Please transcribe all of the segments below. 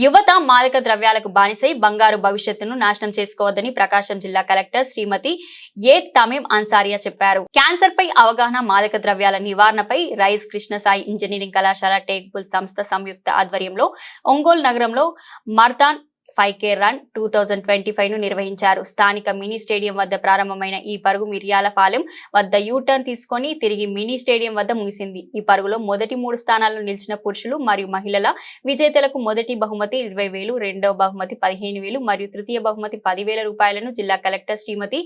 యువత మాదక ద్రవ్యాలకు బానిసై బంగారు భవిష్యత్తును నాశనం చేసుకోవద్దని ప్రకాశం జిల్లా కలెక్టర్ శ్రీమతి ఏ తమీం అన్సారియా చెప్పారు. క్యాన్సర్ పై అవగాహన, మాదక ద్రవ్యాల నివారణపై రైస్ కృష్ణసాయి ఇంజనీరింగ్ కళాశాల టేక్బుల్ సంస్థ సంయుక్త ఆధ్వర్యంలో ఒంగోలు నగరంలో మర్దాన్ 5K రన్ 2025 ను నిర్వహించారు. స్థానిక మినీ స్టేడియం వద్ద ప్రారంభమైన ఈ పరుగు మిర్యాలపాలెం వద్ద యూటర్న్ తీసుకొని తిరిగి మినీ స్టేడియం వద్ద ముగిసింది. ఈ పరుగులో మొదటి 3 స్థానాల్లో నిలిచిన పురుషులు మరియు మహిళల విజేతలకు మొదటి బహుమతి 20,000, రెండవ బహుమతి 15,000 మరియు తృతీయ బహుమతి 10,000 రూపాయలను జిల్లా కలెక్టర్ శ్రీమతి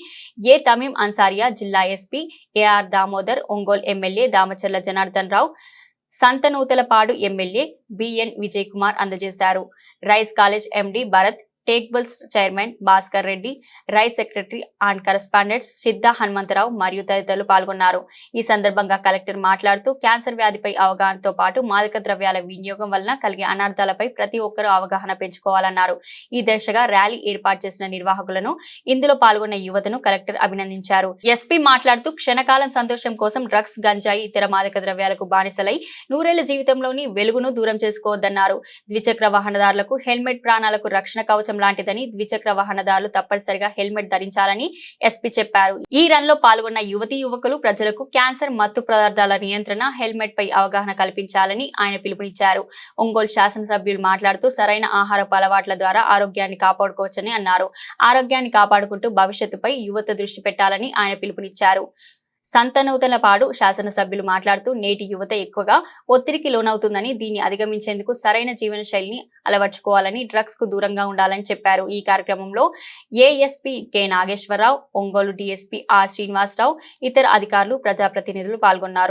ఏ తమీం అన్సారియా, జిల్లా SP AR Damodar, Ongole MLA Damacharla Janardhan Rao, Santhanuthalapadu MLA BN Vijay Kumar అందజేశారు. రైస్ కాలేజ్ ఎండి భరత్, టేక్బుల్స్ chairman Bhaskar Reddy, Rise secretary and correspondents Siddha Hanumantharao మరియు తదితరులు పాల్గొన్నారు. ఈ సందర్భంగా కలెక్టర్ మాట్లాడుతూ క్యాన్సర్ వ్యాధిపై అవగాహనతో పాటు మాదక ద్రవ్యాల వినియోగం వలన కలిగే అనార్థాలపై ప్రతి ఒక్కరూ అవగాహన పెంచుకోవాలన్నారు. ఈ దిశగా ర్యాలీ ఏర్పాటు చేసిన నిర్వాహకులను, ఇందులో పాల్గొన్న యువతను కలెక్టర్ అభినందించారు. ఎస్పీ మాట్లాడుతూ క్షణకాలం సంతోషం కోసం డ్రగ్స్, గంజాయి, ఇతర మాదక ద్రవ్యాలకు బానిసలై నూరేళ్ల జీవితంలోని వెలుగును దూరం చేసుకోవద్దన్నారు. ద్విచక్ర వాహనదారులకు హెల్మెట్ ప్రాణాలకు రక్షణ కవచం లాంటిదని, ద్విచక్ర వాహనదారులు తప్పనిసరిగా హెల్మెట్ ధరించాలని ఎస్పీ చెప్పారు. ఈ రన్ లో పాల్గొన్న యువతీ యువకులు ప్రజలకు క్యాన్సర్, మత్తు పదార్థాల నియంత్రణ, హెల్మెట్ పై అవగాహన కల్పించాలని ఆయన పిలుపునిచ్చారు. ఒంగోలు శాసనసభ్యులు మాట్లాడుతూ సరైన ఆహారపు అలవాట్ల ద్వారా ఆరోగ్యాన్ని కాపాడుకోవచ్చని అన్నారు. ఆరోగ్యాన్ని కాపాడుకుంటూ భవిష్యత్తుపై యువత దృష్టి పెట్టాలని ఆయన పిలుపునిచ్చారు. సంతనూతలపాడు శాసనసభ్యులు మాట్లాడుతూ నేటి యువత ఎక్కువగా ఒత్తిడికి లోనవుతుందని, దీన్ని అధిగమించేందుకు సరైన జీవన శైలిని అలవర్చుకోవాలని, డ్రగ్స్ కు దూరంగా ఉండాలని చెప్పారు. ఈ కార్యక్రమంలో ASP K Nageswararao, Ongole DSP R Srinivasarao, ఇతర అధికారులు, ప్రజాప్రతినిధులు పాల్గొన్నారు.